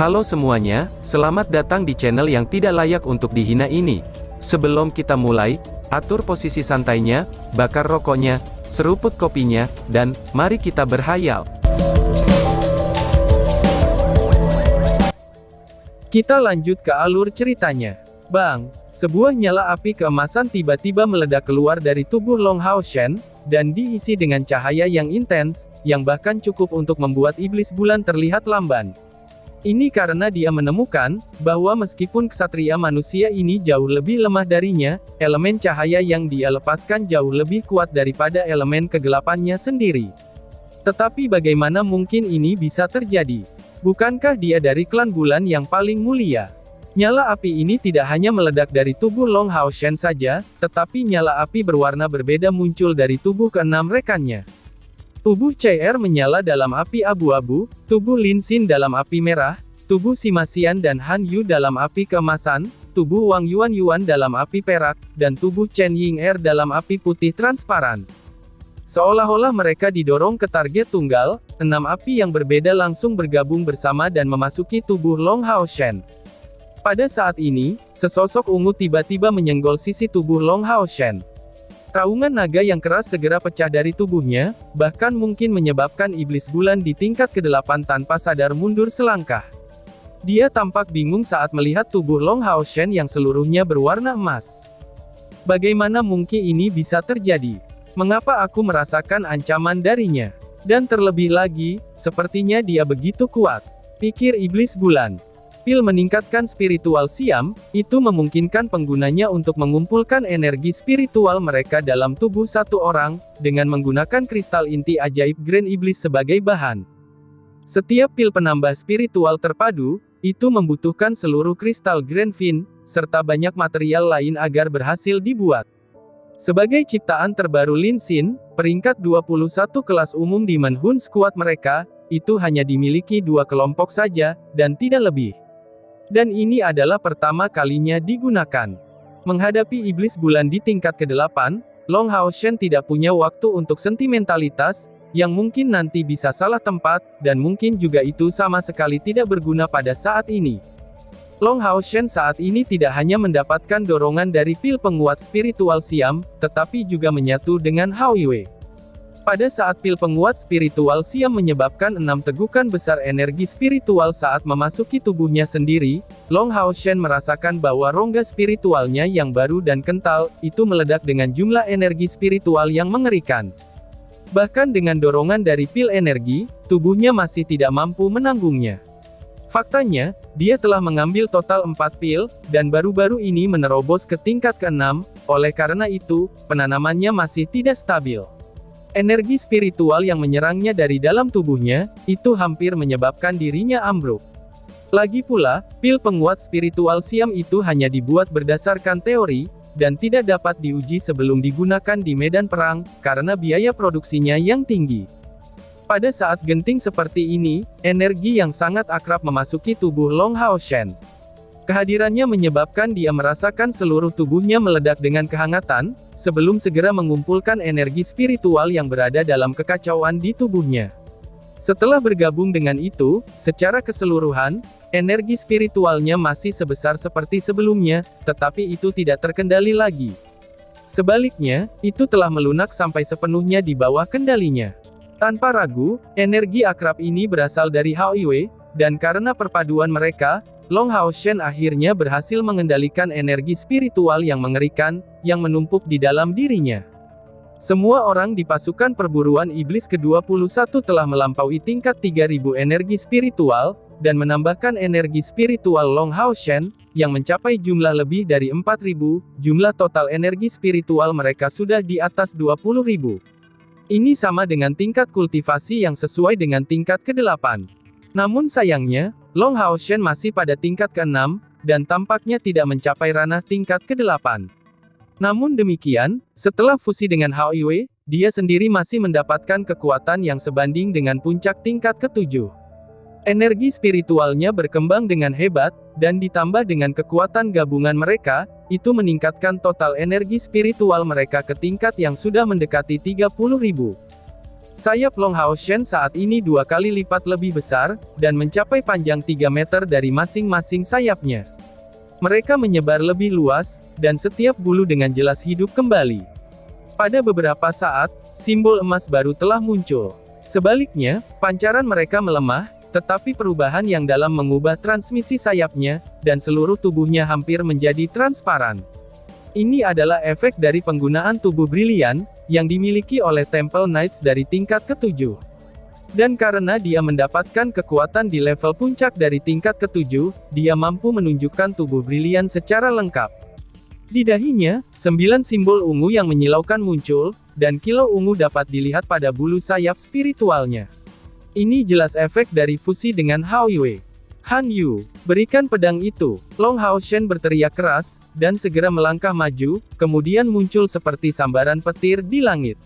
Halo semuanya, selamat datang di channel yang tidak layak untuk dihina ini. Sebelum kita mulai, atur posisi santainya, bakar rokoknya, seruput kopinya, dan mari kita berhayal. Kita lanjut ke alur ceritanya. Bang, sebuah nyala api keemasan tiba-tiba meledak keluar dari tubuh Long Hao Shen, dan diisi dengan cahaya yang intens, yang bahkan cukup untuk membuat iblis bulan terlihat lamban. Ini karena dia menemukan, bahwa meskipun ksatria manusia ini jauh lebih lemah darinya, elemen cahaya yang dia lepaskan jauh lebih kuat daripada elemen kegelapannya sendiri. Tetapi bagaimana mungkin ini bisa terjadi? Bukankah dia dari klan bulan yang paling mulia? Nyala api ini tidak hanya meledak dari tubuh Long Hao Shen saja, tetapi nyala api berwarna berbeda muncul dari tubuh keenam rekannya. Tubuh CR menyala dalam api abu-abu, tubuh Lin Xin dalam api merah, tubuh Sima Xian dan Han Yu dalam api keemasan, tubuh Wang Yuan dalam api perak, dan tubuh Chen Ying dalam api putih transparan. Seolah-olah mereka didorong ke target tunggal, 6 api yang berbeda langsung bergabung bersama dan memasuki tubuh Long Hao Shen. Pada saat ini, sesosok ungu tiba-tiba menyenggol sisi tubuh Long Hao Shen. Raungan naga yang keras segera pecah dari tubuhnya, bahkan mungkin menyebabkan iblis bulan di tingkat ke-8 tanpa sadar mundur selangkah. Dia tampak bingung saat melihat tubuh Long Hao Shen yang seluruhnya berwarna emas. Bagaimana mungkin ini bisa terjadi? Mengapa aku merasakan ancaman darinya? Dan terlebih lagi, sepertinya dia begitu kuat, pikir iblis bulan. Pil meningkatkan spiritual Siam, itu memungkinkan penggunanya untuk mengumpulkan energi spiritual mereka dalam tubuh satu orang, dengan menggunakan kristal inti ajaib Grand Iblis sebagai bahan. Setiap pil penambah spiritual terpadu, itu membutuhkan seluruh kristal Grand Fin, serta banyak material lain agar berhasil dibuat. Sebagai ciptaan terbaru Lin Xin, peringkat 21 kelas umum di Manhun Squad mereka, itu hanya dimiliki 2 kelompok saja, dan tidak lebih. Dan ini adalah pertama kalinya digunakan. Menghadapi iblis bulan di tingkat ke-8, Long Hao Shen tidak punya waktu untuk sentimentalitas, yang mungkin nanti bisa salah tempat, dan mungkin juga itu sama sekali tidak berguna pada saat ini. Long Hao Shen saat ini tidak hanya mendapatkan dorongan dari pil penguat spiritual Siam, tetapi juga menyatu dengan Hao Yue. Pada saat pil penguat spiritual Siam menyebabkan 6 tegukan besar energi spiritual saat memasuki tubuhnya sendiri, Long Hao Shen merasakan bahwa rongga spiritualnya yang baru dan kental, itu meledak dengan jumlah energi spiritual yang mengerikan. Bahkan dengan dorongan dari pil energi, tubuhnya masih tidak mampu menanggungnya. Faktanya, dia telah mengambil total 4 pil, dan baru-baru ini menerobos ke tingkat ke-6, oleh karena itu, penanamannya masih tidak stabil. Energi spiritual yang menyerangnya dari dalam tubuhnya, itu hampir menyebabkan dirinya ambruk. Lagi pula, pil penguat spiritual Siam itu hanya dibuat berdasarkan teori, dan tidak dapat diuji sebelum digunakan di medan perang, karena biaya produksinya yang tinggi. Pada saat genting seperti ini, energi yang sangat akrab memasuki tubuh Long Hao Shen. Kehadirannya menyebabkan dia merasakan seluruh tubuhnya meledak dengan kehangatan, sebelum segera mengumpulkan energi spiritual yang berada dalam kekacauan di tubuhnya. Setelah bergabung dengan itu, secara keseluruhan, energi spiritualnya masih sebesar seperti sebelumnya, tetapi itu tidak terkendali lagi. Sebaliknya, itu telah melunak sampai sepenuhnya di bawah kendalinya. Tanpa ragu, energi akrab ini berasal dari Hao Yue, dan karena perpaduan mereka, Long Hao Shen akhirnya berhasil mengendalikan energi spiritual yang mengerikan, yang menumpuk di dalam dirinya. Semua orang di pasukan perburuan iblis ke-21 telah melampaui tingkat 3000 energi spiritual, dan menambahkan energi spiritual Long Hao Shen, yang mencapai jumlah lebih dari 4000, jumlah total energi spiritual mereka sudah di atas 20.000. Ini sama dengan tingkat kultivasi yang sesuai dengan tingkat ke-8. Namun sayangnya, Long Hao Shen masih pada tingkat ke-6, dan tampaknya tidak mencapai ranah tingkat ke-8. Namun demikian, setelah fusi dengan Hao Yue, dia sendiri masih mendapatkan kekuatan yang sebanding dengan puncak tingkat ke-7. Energi spiritualnya berkembang dengan hebat, dan ditambah dengan kekuatan gabungan mereka, itu meningkatkan total energi spiritual mereka ke tingkat yang sudah mendekati 30.000. Sayap Long Hao Shen saat ini 2 kali lipat lebih besar, dan mencapai panjang 3 meter dari masing-masing sayapnya. Mereka menyebar lebih luas, dan setiap bulu dengan jelas hidup kembali. Pada beberapa saat, simbol emas baru telah muncul. Sebaliknya, pancaran mereka melemah, tetapi perubahan yang dalam mengubah transmisi sayapnya, dan seluruh tubuhnya hampir menjadi transparan. Ini adalah efek dari penggunaan tubuh brilian, yang dimiliki oleh Temple Knights dari tingkat ke-7. Dan karena dia mendapatkan kekuatan di level puncak dari tingkat ke-7, dia mampu menunjukkan tubuh brilian secara lengkap. Di dahinya, 9 simbol ungu yang menyilaukan muncul, dan kilau ungu dapat dilihat pada bulu sayap spiritualnya. Ini jelas efek dari fusi dengan Hao Yue. Han Yu, berikan pedang itu. Long Hao Shen berteriak keras, dan segera melangkah maju, kemudian muncul seperti sambaran petir di langit.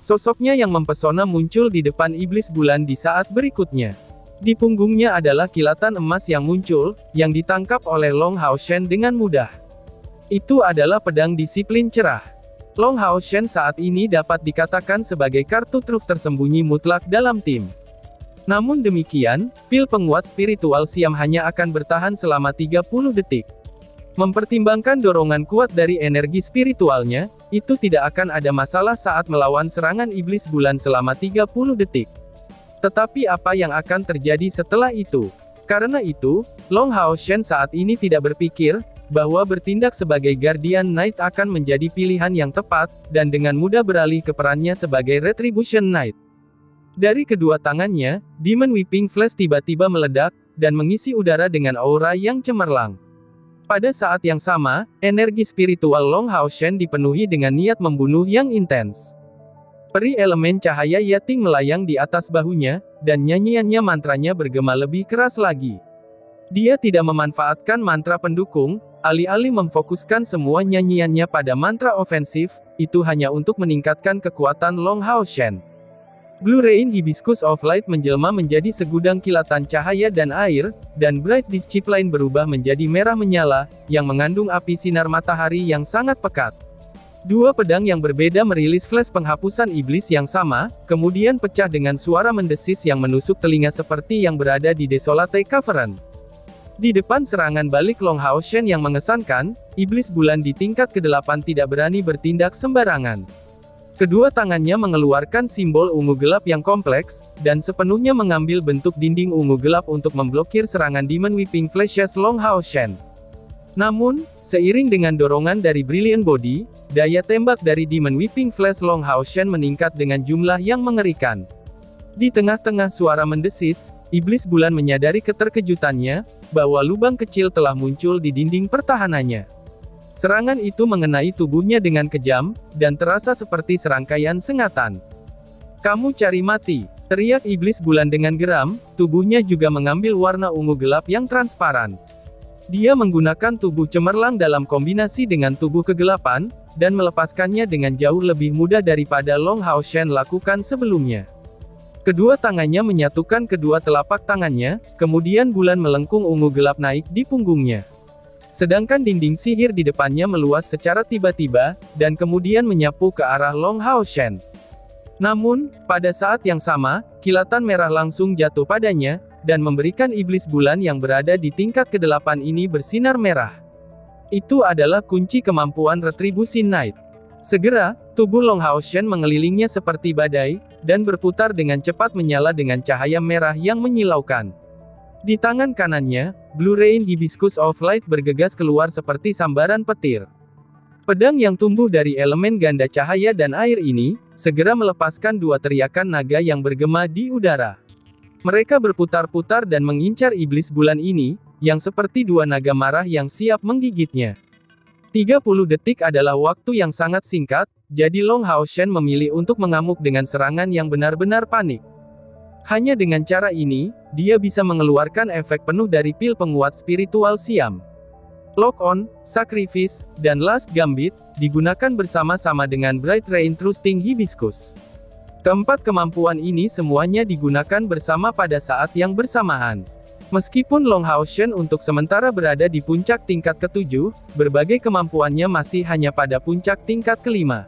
Sosoknya yang mempesona muncul di depan iblis bulan di saat berikutnya. Di punggungnya adalah kilatan emas yang muncul, yang ditangkap oleh Long Hao Shen dengan mudah. Itu adalah pedang disiplin cerah. Long Hao Shen saat ini dapat dikatakan sebagai kartu truf tersembunyi mutlak dalam tim. Namun demikian, pil penguat spiritual Siam hanya akan bertahan selama 30 detik. Mempertimbangkan dorongan kuat dari energi spiritualnya, itu tidak akan ada masalah saat melawan serangan iblis bulan selama 30 detik. Tetapi apa yang akan terjadi setelah itu? Karena itu, Long Hao Shen saat ini tidak berpikir, bahwa bertindak sebagai Guardian Knight akan menjadi pilihan yang tepat, dan dengan mudah beralih ke perannya sebagai Retribution Knight. Dari kedua tangannya, Demon Whipping Flash tiba-tiba meledak, dan mengisi udara dengan aura yang cemerlang. Pada saat yang sama, energi spiritual Long Hao Shen dipenuhi dengan niat membunuh yang intens. Peri elemen cahaya Yating melayang di atas bahunya, dan nyanyiannya mantranya bergema lebih keras lagi. Dia tidak memanfaatkan mantra pendukung, alih-alih memfokuskan semua nyanyiannya pada mantra ofensif, itu hanya untuk meningkatkan kekuatan Long Hao Shen. Blue Rain Hibiscus of Light menjelma menjadi segudang kilatan cahaya dan air, dan Bright Discipline berubah menjadi merah menyala, yang mengandung api sinar matahari yang sangat pekat. Dua pedang yang berbeda merilis flash penghapusan iblis yang sama, kemudian pecah dengan suara mendesis yang menusuk telinga seperti yang berada di Desolate Cavern. Di depan serangan balik Long Hao Shen yang mengesankan, iblis bulan di tingkat ke-8 tidak berani bertindak sembarangan. Kedua tangannya mengeluarkan simbol ungu gelap yang kompleks, dan sepenuhnya mengambil bentuk dinding ungu gelap untuk memblokir serangan Demon Whipping Flashes Long Hao Shen. Namun, seiring dengan dorongan dari Brilliant Body, daya tembak dari Demon Whipping Flash Long Hao Shen meningkat dengan jumlah yang mengerikan. Di tengah-tengah suara mendesis, iblis bulan menyadari keterkejutannya, bahwa lubang kecil telah muncul di dinding pertahanannya. Serangan itu mengenai tubuhnya dengan kejam, dan terasa seperti serangkaian sengatan. "Kamu cari mati!" teriak iblis bulan dengan geram, tubuhnya juga mengambil warna ungu gelap yang transparan. Dia menggunakan tubuh cemerlang dalam kombinasi dengan tubuh kegelapan, dan melepaskannya dengan jauh lebih mudah daripada Long Hao Shen lakukan sebelumnya. Kedua tangannya menyatukan kedua telapak tangannya, kemudian bulan melengkung ungu gelap naik di punggungnya. Sedangkan dinding sihir di depannya meluas secara tiba-tiba, dan kemudian menyapu ke arah Long Hao Shen. Namun, pada saat yang sama, kilatan merah langsung jatuh padanya, dan memberikan iblis bulan yang berada di tingkat ke-8 ini bersinar merah. Itu adalah kunci kemampuan Retribution Knight. Segera, tubuh Long Hao Shen mengelilingnya seperti badai, dan berputar dengan cepat menyala dengan cahaya merah yang menyilaukan. Di tangan kanannya, Blue Rain Hibiscus of Light bergegas keluar seperti sambaran petir. Pedang yang tumbuh dari elemen ganda cahaya dan air ini, segera melepaskan dua teriakan naga yang bergema di udara. Mereka berputar-putar dan mengincar iblis bulan ini, yang seperti dua naga marah yang siap menggigitnya. 30 detik adalah waktu yang sangat singkat, jadi Long Hao Shen memilih untuk mengamuk dengan serangan yang benar-benar panik. Hanya dengan cara ini, dia bisa mengeluarkan efek penuh dari pil penguat spiritual Siam. Lock On, Sacrifice, dan Last Gambit, digunakan bersama-sama dengan Bright Rain Trusting Hibiscus. Keempat kemampuan ini semuanya digunakan bersama pada saat yang bersamaan. Meskipun Long Hao Shen untuk sementara berada di puncak tingkat ke-7, berbagai kemampuannya masih hanya pada puncak tingkat ke-5.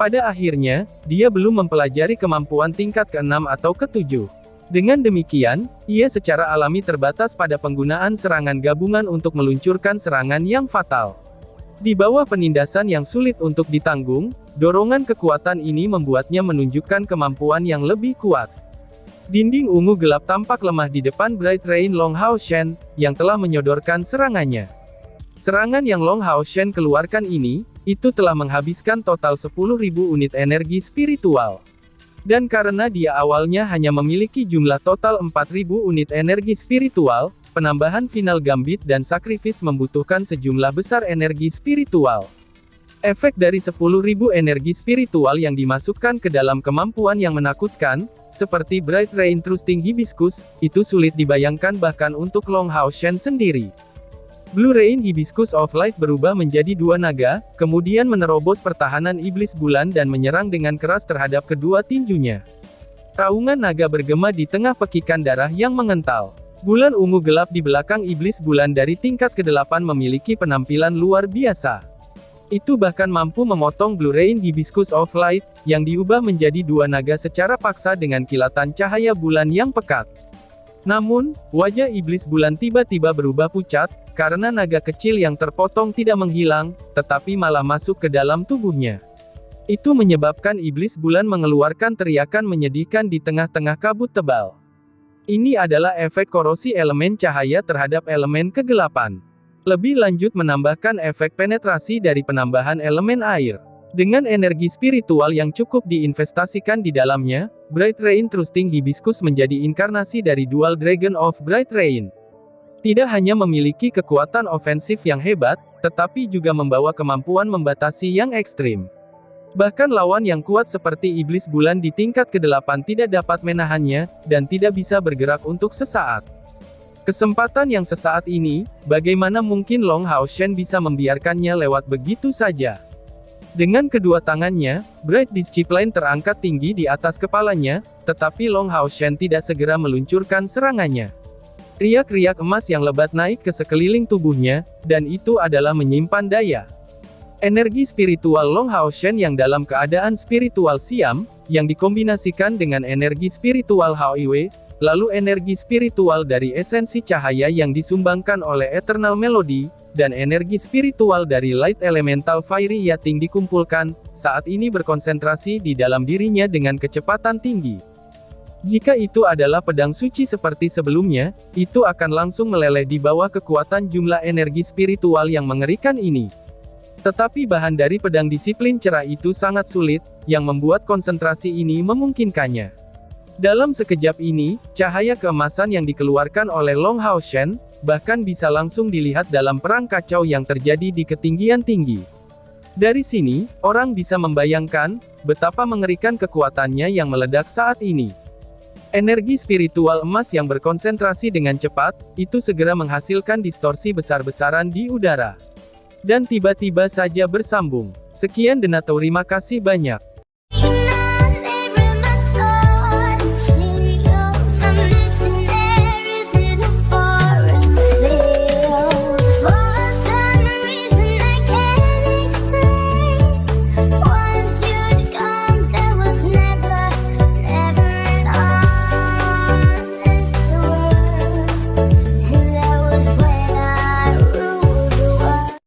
Pada akhirnya, dia belum mempelajari kemampuan tingkat ke-6 atau ke-7. Dengan demikian, ia secara alami terbatas pada penggunaan serangan gabungan untuk meluncurkan serangan yang fatal. Di bawah penindasan yang sulit untuk ditanggung, dorongan kekuatan ini membuatnya menunjukkan kemampuan yang lebih kuat. Dinding ungu gelap tampak lemah di depan Bright Rain Long Hao Shen, yang telah menyodorkan serangannya. Serangan yang Long Hao Shen keluarkan ini, itu telah menghabiskan total 10.000 unit energi spiritual. Dan karena dia awalnya hanya memiliki jumlah total 4.000 unit energi spiritual, penambahan final gambit dan sakrifis membutuhkan sejumlah besar energi spiritual. Efek dari 10.000 energi spiritual yang dimasukkan ke dalam kemampuan yang menakutkan, seperti Bright Rain Trusting Hibiscus, itu sulit dibayangkan bahkan untuk Long Hao Shen sendiri. Blue Rain Hibiscus of Light berubah menjadi dua naga, kemudian menerobos pertahanan iblis bulan dan menyerang dengan keras terhadap kedua tinjunya. Raungan naga bergema di tengah pekikan darah yang mengental. Bulan ungu gelap di belakang iblis bulan dari tingkat ke-8 memiliki penampilan luar biasa. Itu bahkan mampu memotong Blue Rain Hibiscus of Light, yang diubah menjadi dua naga secara paksa dengan kilatan cahaya bulan yang pekat. Namun, wajah iblis bulan tiba-tiba berubah pucat, karena naga kecil yang terpotong tidak menghilang, tetapi malah masuk ke dalam tubuhnya. Itu menyebabkan iblis bulan mengeluarkan teriakan menyedihkan di tengah-tengah kabut tebal. Ini adalah efek korosi elemen cahaya terhadap elemen kegelapan. Lebih lanjut menambahkan efek penetrasi dari penambahan elemen air. Dengan energi spiritual yang cukup diinvestasikan di dalamnya, Bright Rain Trusting Hibiscus menjadi inkarnasi dari Dual Dragon of Bright Rain. Tidak hanya memiliki kekuatan ofensif yang hebat, tetapi juga membawa kemampuan membatasi yang ekstrim. Bahkan lawan yang kuat seperti iblis bulan di tingkat ke-8 tidak dapat menahannya, dan tidak bisa bergerak untuk sesaat. Kesempatan yang sesaat ini, bagaimana mungkin Long Hao Shen bisa membiarkannya lewat begitu saja? Dengan kedua tangannya, Bright Discipline terangkat tinggi di atas kepalanya, tetapi Long Hao Shen tidak segera meluncurkan serangannya. Riak-riak emas yang lebat naik ke sekeliling tubuhnya, dan itu adalah menyimpan daya. Energi spiritual Long Hao Shen yang dalam keadaan spiritual Siam, yang dikombinasikan dengan energi spiritual Hao Iwe, lalu energi spiritual dari esensi cahaya yang disumbangkan oleh Eternal Melody, dan energi spiritual dari Light Elemental Fiery Yating dikumpulkan, saat ini berkonsentrasi di dalam dirinya dengan kecepatan tinggi. Jika itu adalah pedang suci seperti sebelumnya, itu akan langsung meleleh di bawah kekuatan jumlah energi spiritual yang mengerikan ini. Tetapi bahan dari pedang disiplin cerah itu sangat sulit, yang membuat konsentrasi ini memungkinkannya. Dalam sekejap ini, cahaya keemasan yang dikeluarkan oleh Long Hao Shen, bahkan bisa langsung dilihat dalam perang kacau yang terjadi di ketinggian tinggi. Dari sini, orang bisa membayangkan, betapa mengerikan kekuatannya yang meledak saat ini. Energi spiritual emas yang berkonsentrasi dengan cepat, itu segera menghasilkan distorsi besar-besaran di udara. Dan tiba-tiba saja bersambung. Sekian dan terima kasih banyak.